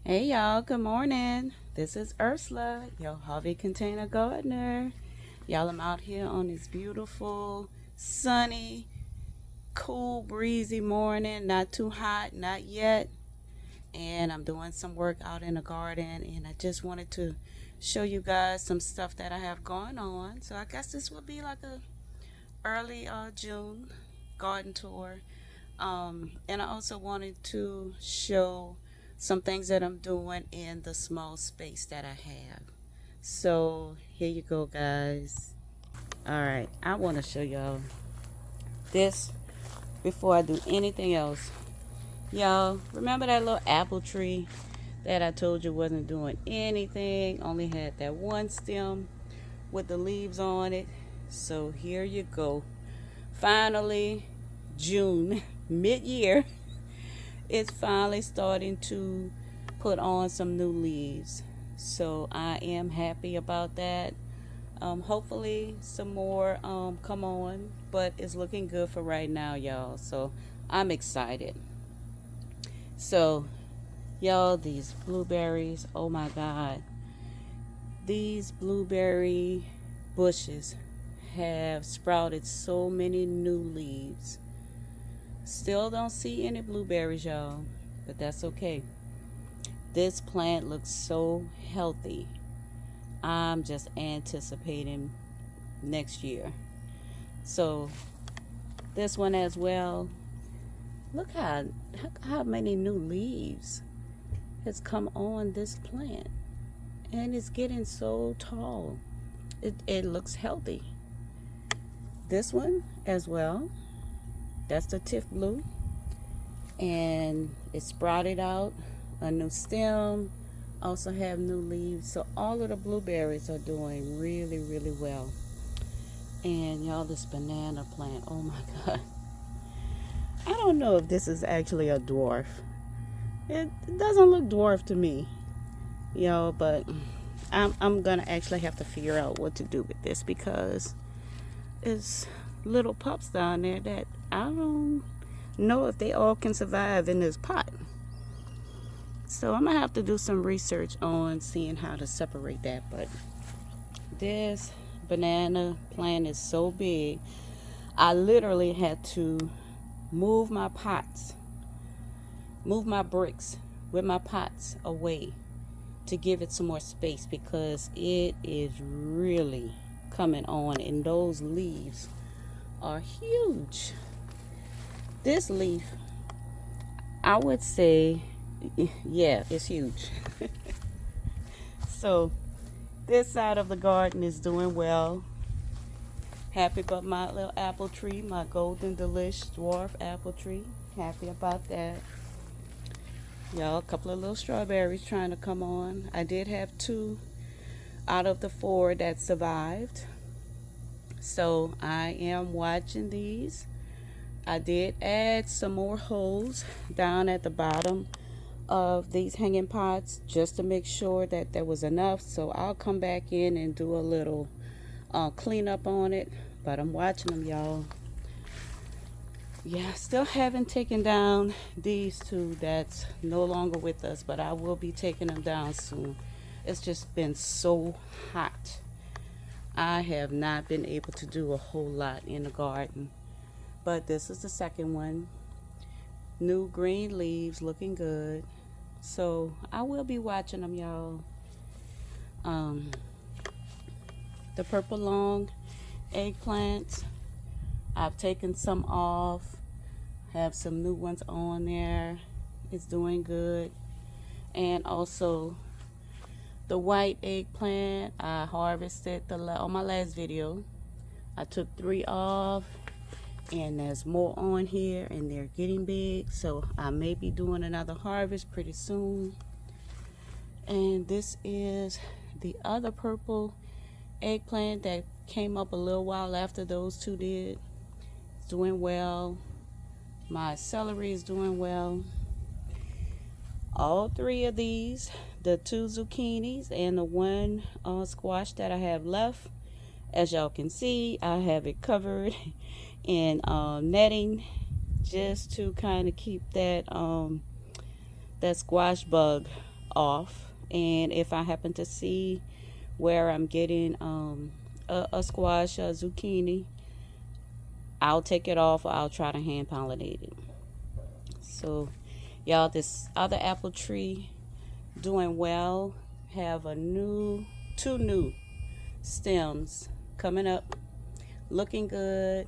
Hey y'all, good morning. This is Ursula, your hobby container gardener. Y'all, I'm out here on this beautiful, sunny, cool, breezy morning. Not too hot, not yet. And I'm doing some work out in the garden, and I just wanted to show you guys some stuff that I have going on. So I guess this will be like a early June garden tour. And I also wanted to show some things that I'm doing in the small space that I have. So here you go, guys. All right, I want to show y'all this before I do anything else. Y'all, remember that little apple tree that I told you wasn't doing anything, only had that one stem with the leaves on it? So here you go. Finally, June, mid-year, it's finally starting to put on some new leaves. So I am happy about that. Hopefully some more come on, but it's looking good for right now, y'all. So I'm excited. So y'all, these blueberries, oh my God. These blueberry bushes have sprouted so many new leaves. Still don't see any blueberries, y'all, but that's okay. This plant looks so healthy. I'm just anticipating next year. So this one as well. Look how many new leaves has come on this plant, and it's getting so tall. It looks healthy. This one as well. That's the tiff blue, and it sprouted out a new stem, also have new leaves. So all of the blueberries are doing really, really well. And y'all, this banana plant, oh my God. I don't know if this is actually a dwarf. It doesn't look dwarf to me, y'all, but I'm gonna actually have to figure out what to do with this, because it's little pups down there that I don't know if they all can survive in this pot. So I'm gonna have to do some research on seeing how to separate that. But this banana plant is so big, I literally had to move my pots, move my bricks with my pots away to give it some more space, because it is really coming on, and those leaves are huge. This leaf, I would say, yeah, it's huge. So this side of the garden is doing well. Happy about my little apple tree, my golden delish dwarf apple tree. Happy about that. Y'all, a couple of little strawberries trying to come on. I did have 2 out of the 4 that survived. So I am watching these. I did add some more holes down at the bottom of these hanging pots just to make sure that there was enough. So I'll come back in and do a little cleanup on it. But I'm watching them, y'all. Yeah, still haven't taken down these 2 that's no longer with us, but I will be taking them down soon. It's just been so hot. I have not been able to do a whole lot in the garden. But this is the second one. New green leaves, looking good. So I will be watching them, y'all. Um, the purple long eggplants, I've taken some off. Have some new ones on there. It's doing good. And also the white eggplant, I harvested on my last video. I took 3 off, and there's more on here, and they're getting big. So I may be doing another harvest pretty soon. And this is the other purple eggplant that came up a little while after those 2 did. It's doing well. My celery is doing well. All 3 of these, the 2 zucchinis and the 1 squash that I have left, as y'all can see, I have it covered in netting, just to kind of keep that that squash bug off. And if I happen to see where I'm getting a squash, a zucchini, I'll take it off or I'll try to hand pollinate it. So y'all, this other apple tree doing well. Have two new stems coming up, looking good.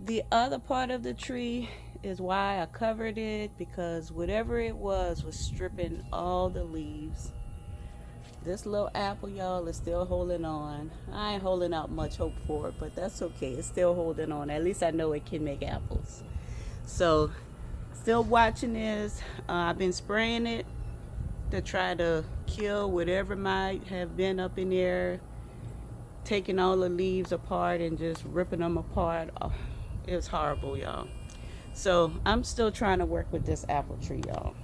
The other part of the tree is why I covered it, because whatever it was stripping all the leaves. This little apple, y'all, is still holding on. I ain't holding out much hope for it, but that's okay. It's still holding on. At least I know it can make apples. So still watching this. I've been spraying it to try to kill whatever might have been up in there, taking all the leaves apart and just ripping them apart. Oh, it was horrible, y'all. So I'm still trying to work with this apple tree, y'all.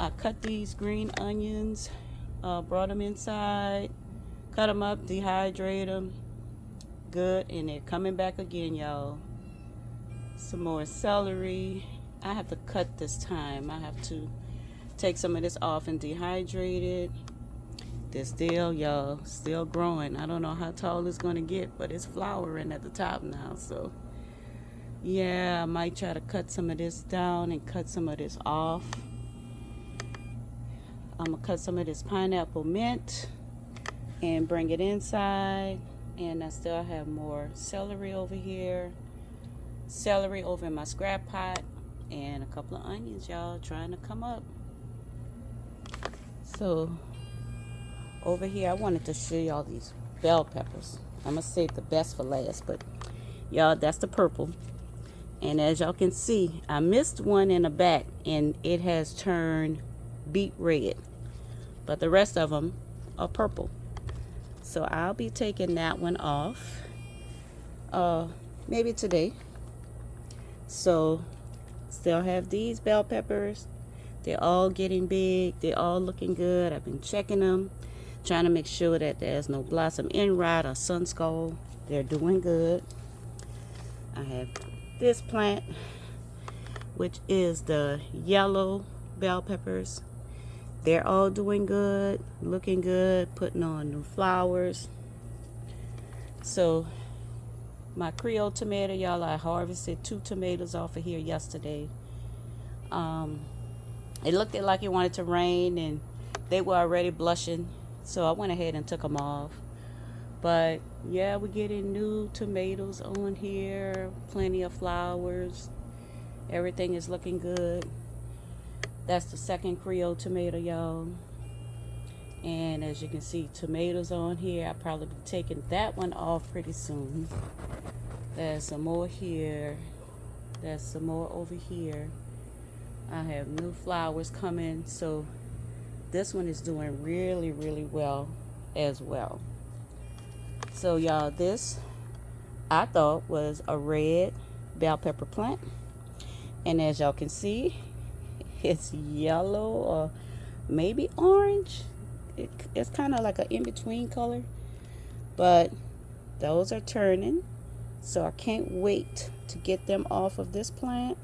I cut these green onions, brought them inside, cut them up, dehydrate them, good, and they're coming back again, y'all. Some more celery. I have to cut this time. I have to take some of this off and dehydrate it. This dill, y'all, still growing. I don't know how tall it's going to get, but it's flowering at the top now. So yeah, I might try to cut some of this down and cut some of this off. I'm going to cut some of this pineapple mint and bring it inside. And I still have more celery over here. Celery over in my scrap pot. And a couple of onions, y'all, trying to come up. So over here, I wanted to show y'all these bell peppers. I'm going to save the best for last. But y'all, that's the purple. And as y'all can see, I missed one in the back. And it has turned beet red. But the rest of them are purple. So I'll be taking that one off. Maybe today. So still have these bell peppers. They're all getting big. They're all looking good. I've been checking them, trying to make sure that there's no blossom end rot or sun skull. They're doing good. I have this plant, which is the yellow bell peppers. They're all doing good, looking good, putting on new flowers. So my Creole tomato, y'all, I harvested 2 tomatoes off of here yesterday. It looked like it wanted to rain and they were already blushing, so I went ahead and took them off. But yeah, we're getting new tomatoes on here, plenty of flowers. Everything is looking good. That's the second Creole tomato, y'all. And as you can see, tomatoes on here. I'll probably be taking that one off pretty soon. There's some more here. There's some more over here. I have new flowers coming. So this one is doing really, really well as well. So y'all, this I thought was a red bell pepper plant. And as y'all can see, it's yellow or maybe orange. It's kind of like an in-between color. But those are turning. So I can't wait to get them off of this plant.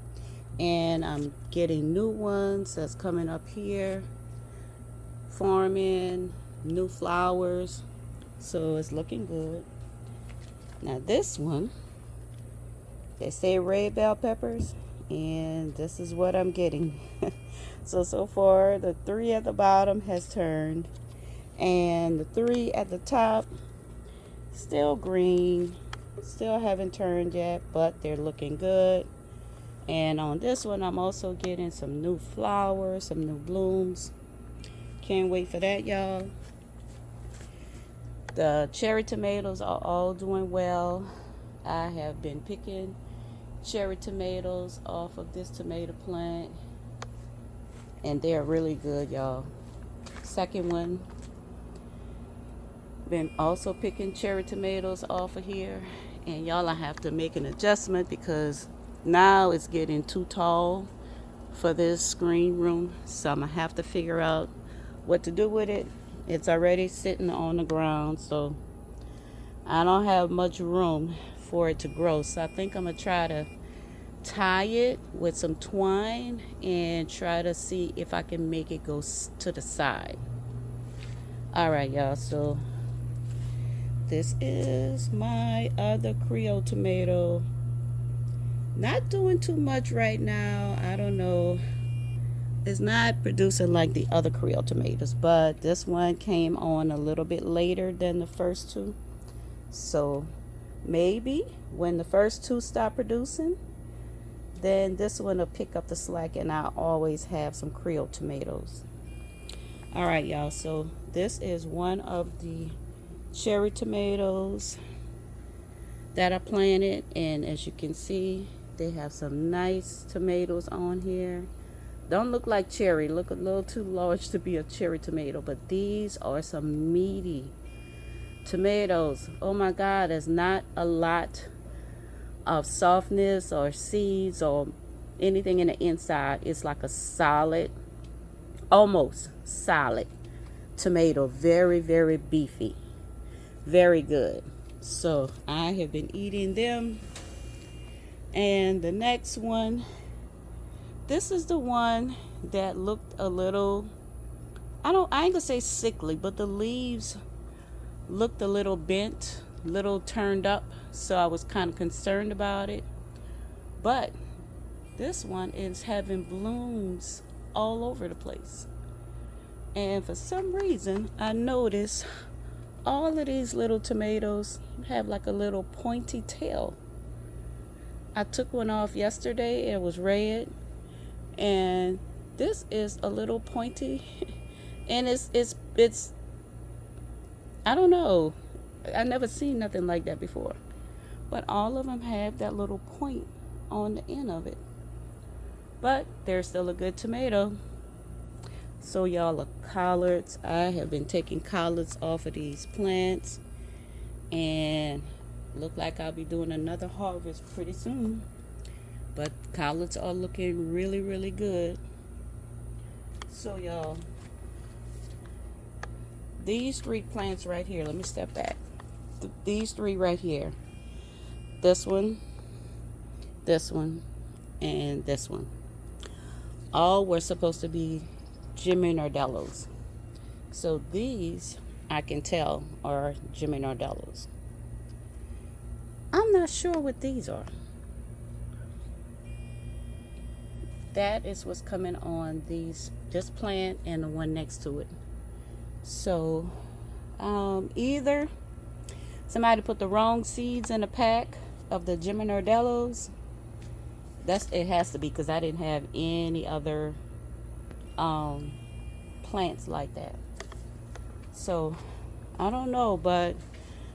And I'm getting new ones that's coming up here. Forming new flowers. So it's looking good. Now this one, they say red bell peppers. And this is what I'm getting. So far the 3 at the bottom has turned, and the 3 at the top still green, still haven't turned yet, but they're looking good. And on this one, I'm also getting some new flowers, some new blooms. Can't wait for that, y'all. The cherry tomatoes are all doing well. I have been picking cherry tomatoes off of this tomato plant, and they're really good, y'all. Second one, been also picking cherry tomatoes off of here, and y'all, I have to make an adjustment because now it's getting too tall for this screen room, so I'm gonna have to figure out what to do with it. It's already sitting on the ground, so I don't have much room for it to grow. So I think I'm gonna try to tie it with some twine and try to see if I can make it go to the side. All right, y'all, so this is my other Creole tomato. Not doing too much right now. I don't know. It's not producing like the other Creole tomatoes, but this one came on a little bit later than the first two. So maybe when the first two stop producing, then this one will pick up the slack and I'll always have some Creole tomatoes. All right, y'all, so this is one of the cherry tomatoes that I planted, and as you can see, they have some nice tomatoes on here. Don't look like cherry, look a little too large to be a cherry tomato, but these are some meaty tomatoes. Oh my God, there's not a lot of softness or seeds or anything in the inside. It's like a solid, almost solid tomato. Very, very beefy. Very good. So I have been eating them. And the next one, this is the one that looked a little, I ain't gonna say sickly, but the leaves looked a little bent, little turned up, so I was kind of concerned about it. But this one is having blooms all over the place. And for some reason, I noticed all of these little tomatoes have like a little pointy tail. I took one off yesterday, it was red, and this is a little pointy, and it's I don't know, I never seen nothing like that before, but all of them have that little point on the end of it, but they're still a good tomato. So y'all, are collards. I have been taking collards off of these plants, and look like I'll be doing another harvest pretty soon. But collards are looking really, really good. So y'all, these three plants right here, let me step back. These three right here, this one, and this one, all were supposed to be Jimmy Nardellos. So these, I can tell, are Jimmy Nardellos. I'm not sure what these are. That is what's coming on this plant and the one next to it. So either somebody put the wrong seeds in a pack of the Jimmy Nardellos. It has to be, because I didn't have any other plants like that. So I don't know, but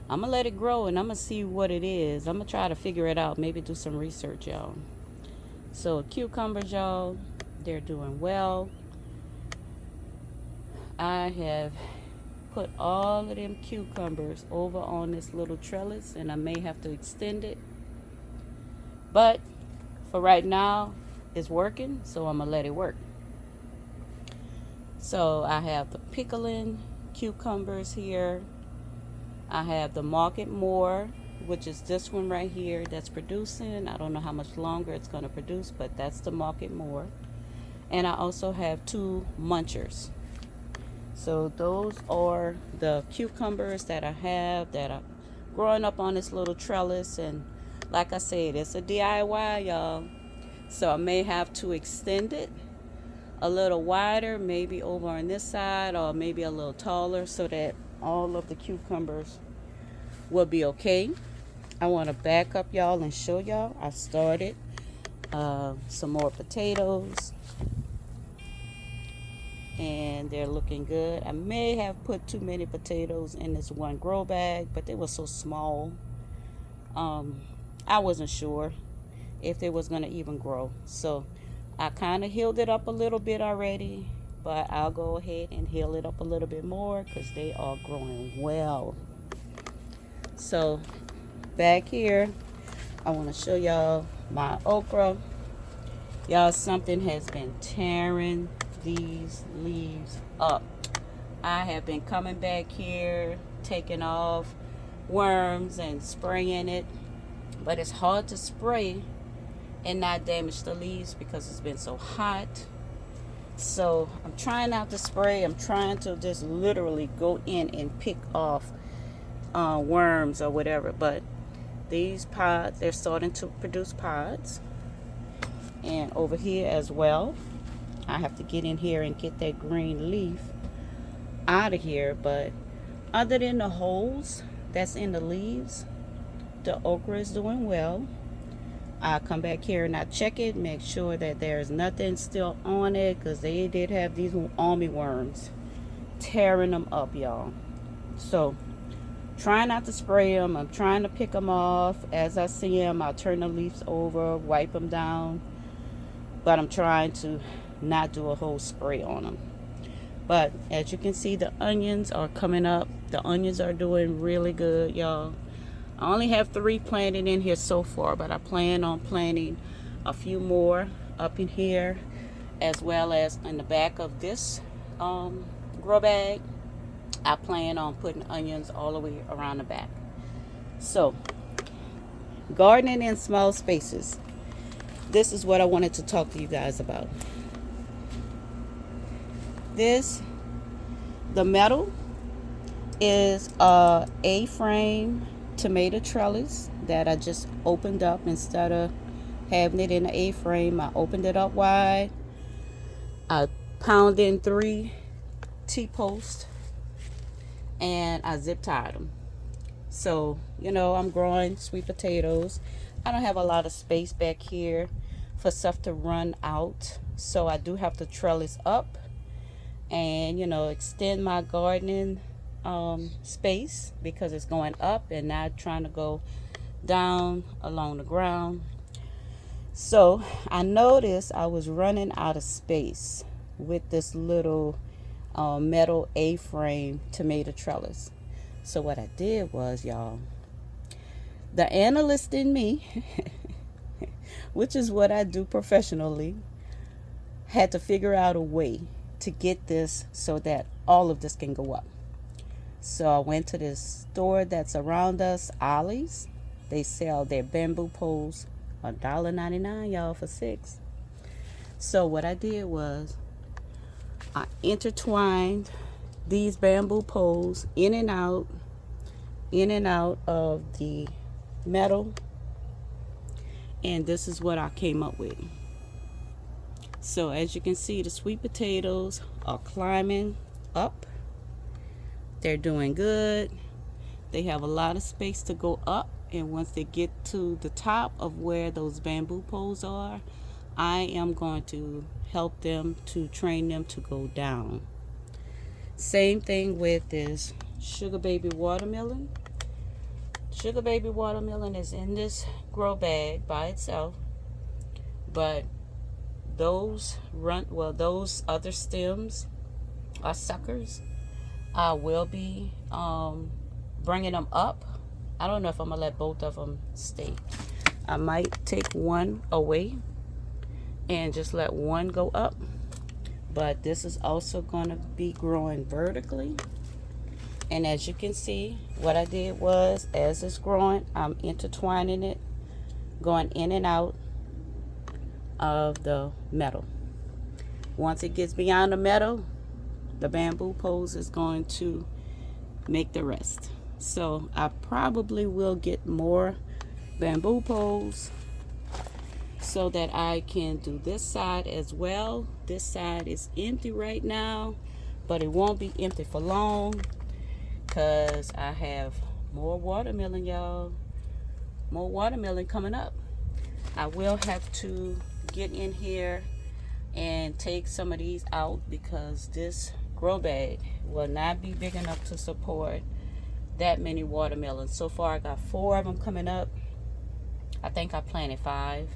I'm gonna let it grow and I'm gonna see what it is. I'm gonna try to figure it out, maybe do some research, y'all. So cucumbers, y'all, they're doing well. I have put all of them cucumbers over on this little trellis, and I may have to extend it, but for right now it's working, so I'm gonna let it work. So I have the pickling cucumbers here. I have the Market More, which is this one right here that's producing. I don't know how much longer it's going to produce, but that's the Market More. And I also have two Munchers. So those are the cucumbers that I have that are growing up on this little trellis. And like I said, it's a DIY, y'all. So I may have to extend it a little wider, maybe over on this side, or maybe a little taller, so that all of the cucumbers will be okay. I want to back up, y'all, and show y'all I started some more potatoes, and they're looking good. I may have put too many potatoes in this one grow bag, but they were so small. I wasn't sure if they was going to even grow, so I kind of healed it up a little bit already, but I'll go ahead and heal it up a little bit more because they are growing well. So back here, I want to show y'all my okra. Y'all, something has been tearing these leaves up. I have been coming back here, taking off worms and spraying it, but it's hard to spray and not damage the leaves because it's been so hot. So I'm trying not to spray. I'm trying to just literally go in and pick off worms or whatever. But these pods, they're starting to produce pods. And over here as well, I have to get in here and get that green leaf out of here. But other than the holes that's in the leaves, the okra is doing well. I come back here and I check it, make sure that there's nothing still on it, because they did have these army worms tearing them up, y'all. So trying not to spray them. I'm trying to pick them off as I see them. I'll turn the leaves over, wipe them down, but I'm trying to not do a whole spray on them. But as you can see, the onions are coming up. The onions are doing really good, y'all. I only have 3 planted in here so far, but I plan on planting a few more up in here, as well as in the back of this grow bag. I plan on putting onions all the way around the back. So, gardening in small spaces. This is what I wanted to talk to you guys about. The metal is a A-frame tomato trellis that I just opened up. Instead of having it in an A-frame, I opened it up wide. I pounded in 3 T-posts and I zip tied them. So, you know, I'm growing sweet potatoes. I don't have a lot of space back here for stuff to run out, so I do have to trellis up and, you know, extend my gardening space, because it's going up and not trying to go down along the ground. So I noticed I was running out of space with this little metal A-frame tomato trellis. So what I did was, y'all, the analyst in me which is what I do professionally, had to figure out a way to get this so that all of this can go up. So I went to this store that's around us, Ollie's. They sell their bamboo poles, $1.99, y'all, for 6. So what I did was I intertwined these bamboo poles in and out of the metal, and this is what I came up with. So as you can see, the sweet potatoes are climbing up. They're doing good. They have a lot of space to go up, and once they get to the top of where those bamboo poles are, I am going to help them to train them to go down. Same thing with this sugar baby watermelon. Sugar baby watermelon is in this grow bag by itself, but those other stems are suckers. I will be bringing them up. I don't know if I'm gonna let both of them stay. I might take one away and just let one go up, but this is also going to be growing vertically. And as you can see, what I did was, as it's growing, I'm intertwining it, going in and out of the metal. Once it gets beyond the metal, the bamboo poles is going to make the rest. So I probably will get more bamboo poles so that I can do this side as well. This side is empty right now, but it won't be empty for long, because I have more watermelon, y'all. More watermelon coming up. I will have to get in here and take some of these out, because this grow bag will not be big enough to support that many watermelons. So far I got 4 of them coming up. I think I planted 5,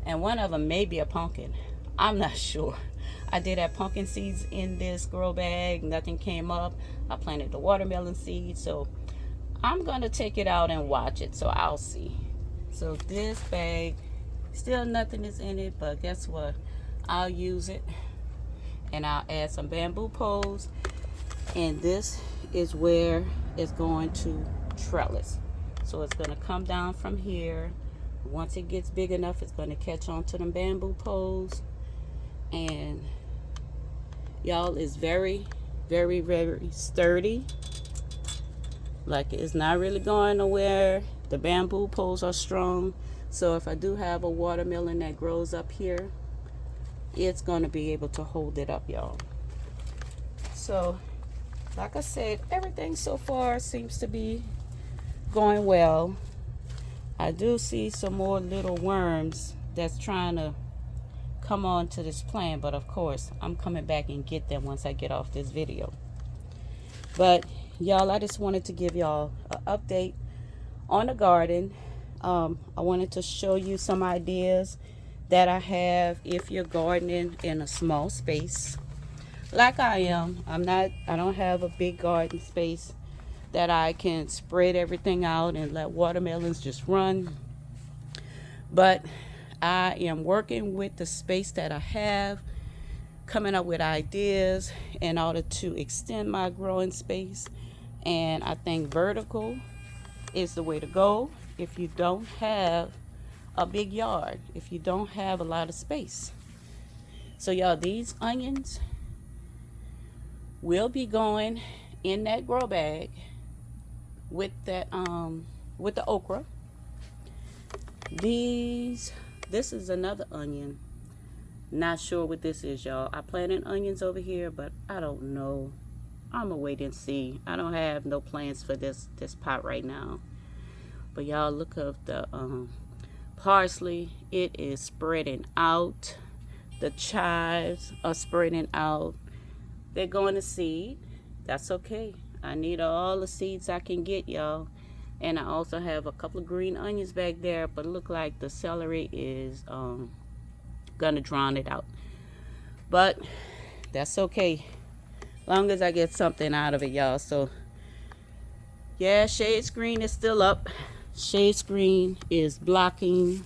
and one of them may be a pumpkin. I'm not sure. I did have pumpkin seeds in this grow bag. Nothing came up. I planted the watermelon seeds, so I'm gonna take it out and watch it, so I'll see. So this bag, still nothing is in it, but guess what? I'll use it, and I'll add some bamboo poles, and this is where it's going to trellis. So it's going to come down from here Once it gets big enough, it's going to catch on to them bamboo poles. And y'all, is very, very, very sturdy. Like, it's not really going nowhere. The bamboo poles are strong. So if I do have a watermelon that grows up here, it's going to be able to hold it up, y'all. So like I said, everything so far seems to be going well. I do see some more little worms that's trying to come on to this plant, but of course I'm coming back and get them once I get off this video. But y'all, I just wanted to give y'all an update on the garden. I wanted to show you some ideas that I have if you're gardening in a small space like I am. I don't have a big garden space that I can spread everything out and let watermelons just run. But I am working with the space that I have, coming up with ideas in order to extend my growing space. And I think vertical is the way to go if you don't have a big yard, if you don't have a lot of space. So y'all, these onions will be going in that grow bag with that with the okra. This is another onion. Not sure what this is, y'all. I planted onions over here, but I don't know. I'm gonna wait and see. I don't have no plans for this pot right now. But y'all, look up the parsley. It is spreading out. The chives are spreading out. They're going to seed. That's okay. I need all the seeds I can get, y'all. And I also have a couple of green onions back there, but it look like the celery is gonna drown it out. But that's okay, long as I get something out of it, y'all. So yeah, shade screen is still up. Shade screen is blocking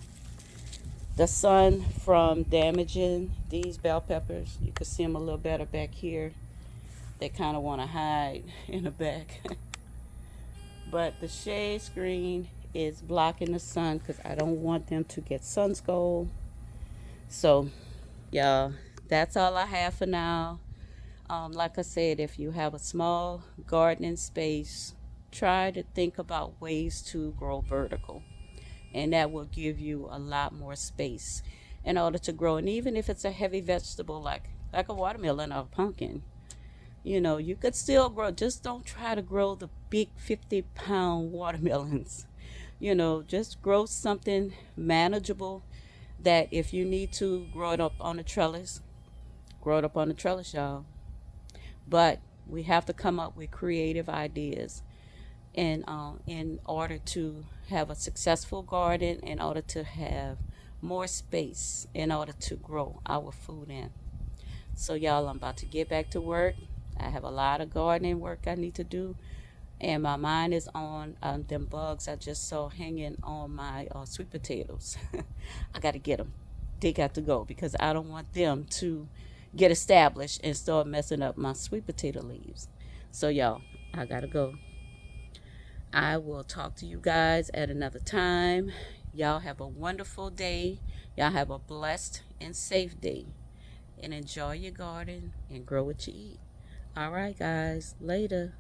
the sun from damaging these bell peppers. You can see them a little better back here. They kind of want to hide in the back. But the shade screen is blocking the sun because I don't want them to get sun scald. So y'all, that's all I have for now. Like I said, if you have a small gardening space, try to think about ways to grow vertical, and that will give you a lot more space in order to grow. And even if it's a heavy vegetable like a watermelon or a pumpkin, you know, you could still grow. Just don't try to grow the big 50-pound watermelons. You know, just grow something manageable that if you need to grow it up on a trellis, grow it up on a trellis, y'all. But we have to come up with creative ideas in order to have a successful garden, in order to have more space, in order to grow our food in. So y'all, I'm about to get back to work. I have a lot of gardening work I need to do, and my mind is on them bugs I just saw hanging on my sweet potatoes. I got to get them. They got to go because I don't want them to get established and start messing up my sweet potato leaves. So y'all, I got to go. I will talk to you guys at another time. Y'all have a wonderful day. Y'all have a blessed and safe day. And enjoy your garden and grow what you eat. All right, guys. Later.